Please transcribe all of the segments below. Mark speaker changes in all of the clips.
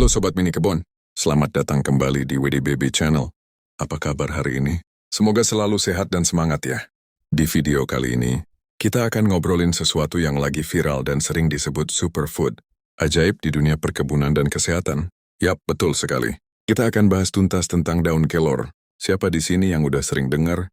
Speaker 1: Halo Sobat Mini Kebon, selamat datang kembali di WDBB Channel. Apa kabar hari ini? Semoga selalu sehat dan semangat ya. Di video kali ini, kita akan ngobrolin sesuatu yang lagi viral dan sering disebut superfood. Ajaib di dunia perkebunan dan kesehatan. Yap, betul sekali. Kita akan bahas tuntas tentang daun kelor. Siapa di sini yang udah sering dengar?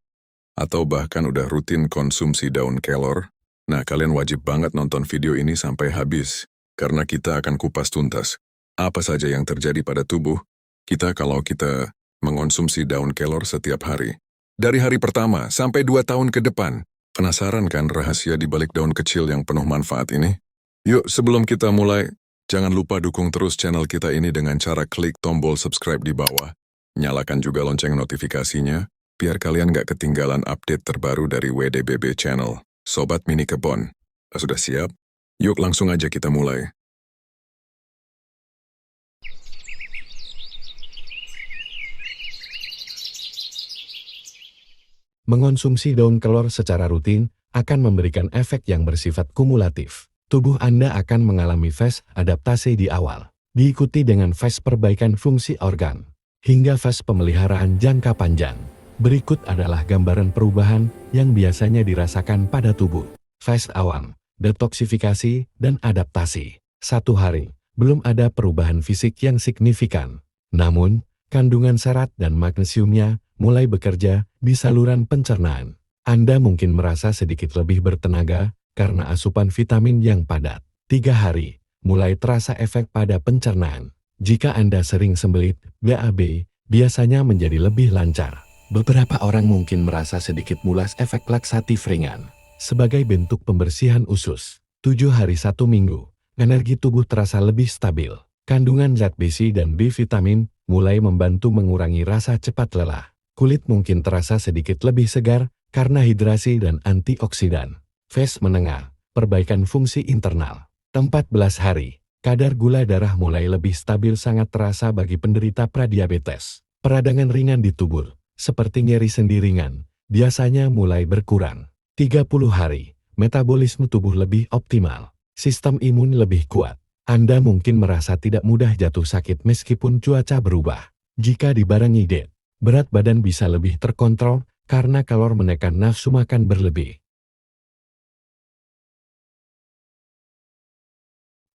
Speaker 1: Atau bahkan udah rutin konsumsi daun kelor? Nah, kalian wajib banget nonton video ini sampai habis. Karena kita akan kupas tuntas apa saja yang terjadi pada tubuh kita kalau kita mengonsumsi daun kelor setiap hari. Dari hari pertama sampai 2 tahun ke depan. Penasaran kan rahasia di balik daun kecil yang penuh manfaat ini? Yuk, sebelum kita mulai, jangan lupa dukung terus channel kita ini dengan cara klik tombol subscribe di bawah. Nyalakan juga lonceng notifikasinya, biar kalian gak ketinggalan update terbaru dari WDBB Channel. Sobat Mini Kebon, sudah siap? Yuk langsung aja kita mulai.
Speaker 2: Mengonsumsi daun kelor secara rutin akan memberikan efek yang bersifat kumulatif. Tubuh Anda akan mengalami fase adaptasi di awal, diikuti dengan fase perbaikan fungsi organ, hingga fase pemeliharaan jangka panjang. Berikut adalah gambaran perubahan yang biasanya dirasakan pada tubuh. Fase awal, detoksifikasi dan adaptasi. 1 hari, belum ada perubahan fisik yang signifikan. Namun, kandungan serat dan magnesiumnya mulai bekerja di saluran pencernaan. Anda mungkin merasa sedikit lebih bertenaga karena asupan vitamin yang padat. 3 hari, mulai terasa efek pada pencernaan. Jika Anda sering sembelit, BAB biasanya menjadi lebih lancar. Beberapa orang mungkin merasa sedikit mulas efek laksatif ringan sebagai bentuk pembersihan usus. 7 hari 1 minggu, energi tubuh terasa lebih stabil. Kandungan zat besi dan B vitamin mulai membantu mengurangi rasa cepat lelah. Kulit mungkin terasa sedikit lebih segar karena hidrasi dan antioksidan. Fase menengah, perbaikan fungsi internal. 14 hari, kadar gula darah mulai lebih stabil sangat terasa bagi penderita pradiabetes. Peradangan ringan di tubuh, seperti nyeri sendi ringan, biasanya mulai berkurang. 30 hari, metabolisme tubuh lebih optimal. Sistem imun lebih kuat. Anda mungkin merasa tidak mudah jatuh sakit meskipun cuaca berubah. Jika dibarengi diet, berat badan bisa lebih terkontrol karena kalor menekan nafsu makan berlebih.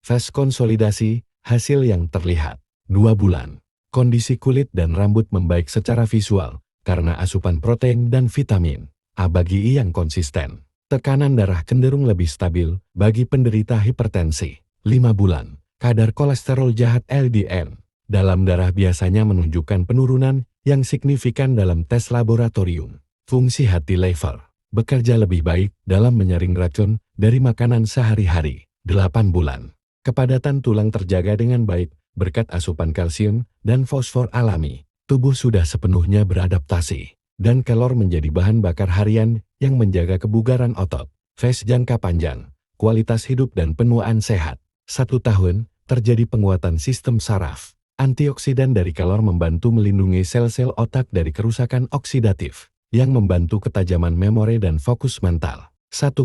Speaker 2: Fase konsolidasi, hasil yang terlihat. 2 bulan. Kondisi kulit dan rambut membaik secara visual karena asupan protein dan vitamin A bagi I yang konsisten. Tekanan darah cenderung lebih stabil bagi penderita hipertensi. 5 bulan. Kadar kolesterol jahat LDL dalam darah biasanya menunjukkan penurunan yang signifikan dalam tes laboratorium. Fungsi hati liver bekerja lebih baik dalam menyaring racun dari makanan sehari-hari. 8 bulan. Kepadatan tulang terjaga dengan baik berkat asupan kalsium dan fosfor alami. Tubuh sudah sepenuhnya beradaptasi, dan kelor menjadi bahan bakar harian yang menjaga kebugaran otot. Fase jangka panjang, kualitas hidup dan penuaan sehat. 1 tahun, terjadi penguatan sistem saraf. Antioksidan dari kelor membantu melindungi sel-sel otak dari kerusakan oksidatif, yang membantu ketajaman memori dan fokus mental. 1,5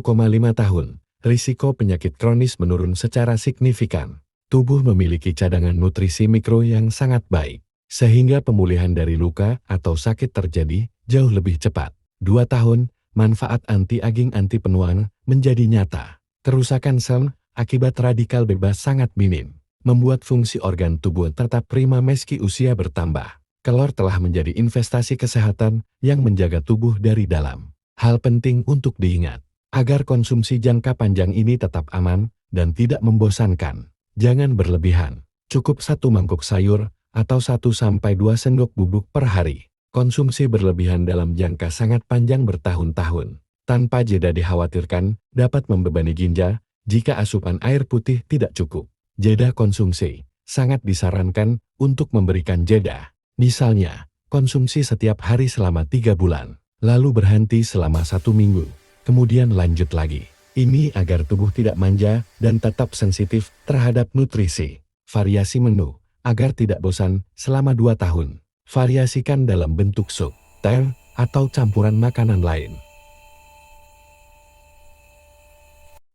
Speaker 2: tahun, risiko penyakit kronis menurun secara signifikan. Tubuh memiliki cadangan nutrisi mikro yang sangat baik, sehingga pemulihan dari luka atau sakit terjadi jauh lebih cepat. 2 tahun, manfaat anti-aging anti penuaan menjadi nyata. Kerusakan sel akibat radikal bebas sangat minim, membuat fungsi organ tubuh tetap prima meski usia bertambah. Kelor telah menjadi investasi kesehatan yang menjaga tubuh dari dalam. Hal penting untuk diingat, agar konsumsi jangka panjang ini tetap aman dan tidak membosankan. Jangan berlebihan, cukup 1 mangkuk sayur atau 1-2 sendok bubuk per hari. Konsumsi berlebihan dalam jangka sangat panjang bertahun-tahun, tanpa jeda dikhawatirkan dapat membebani ginjal jika asupan air putih tidak cukup. Jeda konsumsi sangat disarankan untuk memberikan jeda. Misalnya, konsumsi setiap hari selama 3 bulan, lalu berhenti selama 1 minggu, kemudian lanjut lagi. Ini agar tubuh tidak manja dan tetap sensitif terhadap nutrisi. Variasi menu, agar tidak bosan selama 2 tahun. Variasikan dalam bentuk sup, teh, atau campuran makanan lain.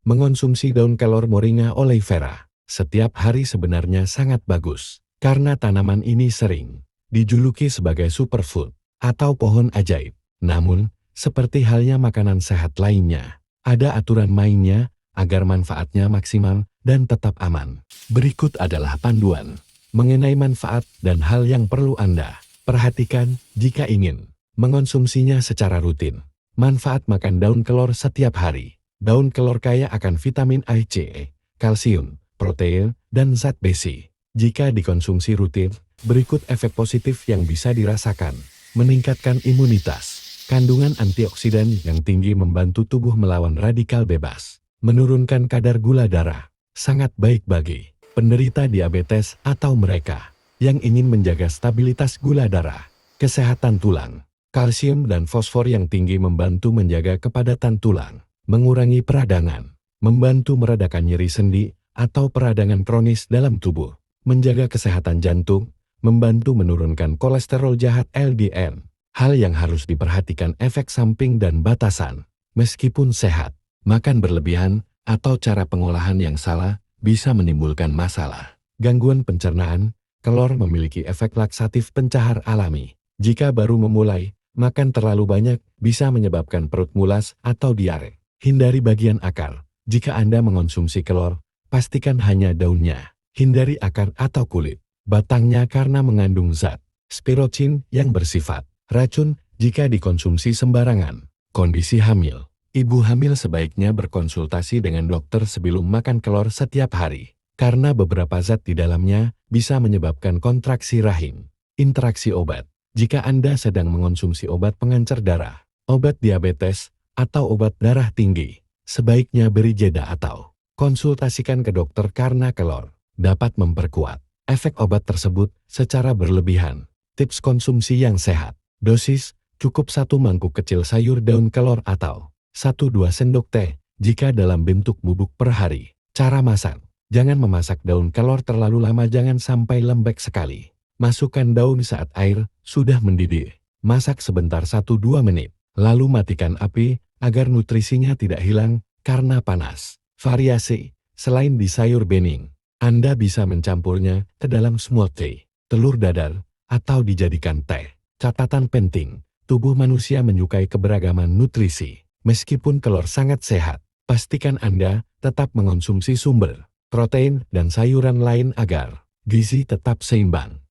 Speaker 2: Mengonsumsi daun kelor Moringa oleifera setiap hari sebenarnya sangat bagus. karena tanaman ini sering dijuluki sebagai superfood atau pohon ajaib. Namun, seperti halnya makanan sehat lainnya, ada aturan mainnya agar manfaatnya maksimal dan tetap aman. Berikut adalah panduan mengenai manfaat dan hal yang perlu Anda perhatikan jika ingin mengonsumsinya secara rutin. Manfaat makan daun kelor setiap hari. Daun kelor kaya akan vitamin A, C, kalsium, protein, dan zat besi. Jika dikonsumsi rutin, berikut efek positif yang bisa dirasakan. Meningkatkan imunitas. Kandungan antioksidan yang tinggi membantu tubuh melawan radikal bebas. Menurunkan kadar gula darah. Sangat baik bagi penderita diabetes atau mereka yang ingin menjaga stabilitas gula darah. Kesehatan tulang. Kalsium dan fosfor yang tinggi membantu menjaga kepadatan tulang. Mengurangi peradangan. Membantu meredakan nyeri sendi atau peradangan kronis dalam tubuh. Menjaga kesehatan jantung. Membantu menurunkan kolesterol jahat LDL. Hal yang harus diperhatikan efek samping dan batasan. Meskipun sehat, makan berlebihan atau cara pengolahan yang salah bisa menimbulkan masalah. Gangguan pencernaan, kelor memiliki efek laksatif pencahar alami. Jika baru memulai, makan terlalu banyak bisa menyebabkan perut mulas atau diare. Hindari bagian akar. Jika Anda mengonsumsi kelor, pastikan hanya daunnya. Hindari akar atau kulit. Batangnya karena mengandung zat spirocin yang bersifat racun jika dikonsumsi sembarangan. Kondisi hamil. Ibu hamil sebaiknya berkonsultasi dengan dokter sebelum makan kelor setiap hari, karena beberapa zat di dalamnya bisa menyebabkan kontraksi rahim. Interaksi obat. Jika Anda sedang mengonsumsi obat pengencer darah, obat diabetes, atau obat darah tinggi, sebaiknya beri jeda atau konsultasikan ke dokter karena kelor dapat memperkuat efek obat tersebut secara berlebihan. Tips konsumsi yang sehat. Dosis, cukup 1 mangkuk kecil sayur daun kelor atau 1-2 sendok teh jika dalam bentuk bubuk per hari. Cara masak. Jangan memasak daun kelor terlalu lama, jangan sampai lembek sekali. Masukkan daun saat air sudah mendidih. Masak sebentar 1-2 menit. Lalu matikan api agar nutrisinya tidak hilang karena panas. Variasi. Selain di sayur bening, Anda bisa mencampurnya ke dalam smoothie, telur dadar, atau dijadikan teh. Catatan penting, tubuh manusia menyukai keberagaman nutrisi. Meskipun kelor sangat sehat, pastikan Anda tetap mengonsumsi sumber protein dan sayuran lain agar gizi tetap seimbang.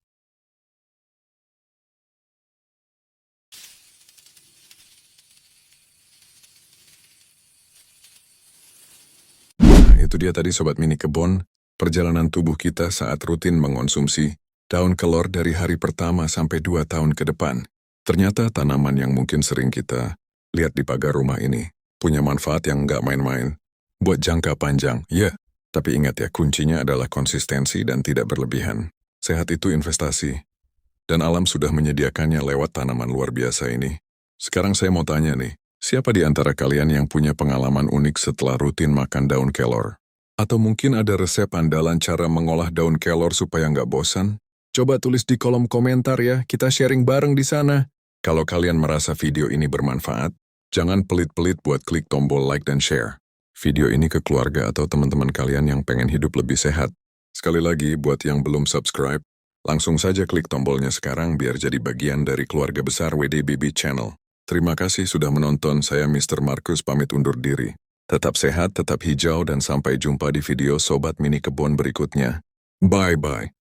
Speaker 1: Nah, itu dia tadi Sobat Mini Kebon, perjalanan tubuh kita saat rutin mengonsumsi daun kelor dari hari pertama sampai 2 tahun ke depan. Ternyata tanaman yang mungkin sering kita lihat di pagar rumah ini punya manfaat yang nggak main-main. Buat jangka panjang, ya. Tapi ingat ya, kuncinya adalah konsistensi dan tidak berlebihan. Sehat itu investasi. Dan alam sudah menyediakannya lewat tanaman luar biasa ini. Sekarang saya mau tanya nih, siapa di antara kalian yang punya pengalaman unik setelah rutin makan daun kelor? Atau mungkin ada resep andalan cara mengolah daun kelor supaya nggak bosan? Coba tulis di kolom komentar ya, kita sharing bareng di sana. Kalau kalian merasa video ini bermanfaat, jangan pelit-pelit buat klik tombol like dan share video ini ke keluarga atau teman-teman kalian yang pengen hidup lebih sehat. Sekali lagi, buat yang belum subscribe, langsung saja klik tombolnya sekarang biar jadi bagian dari keluarga besar WDBB Channel. Terima kasih sudah menonton, saya Mr. Markus pamit undur diri. Tetap sehat, tetap hijau, dan sampai jumpa di video Sobat Mini Kebon berikutnya. Bye-bye.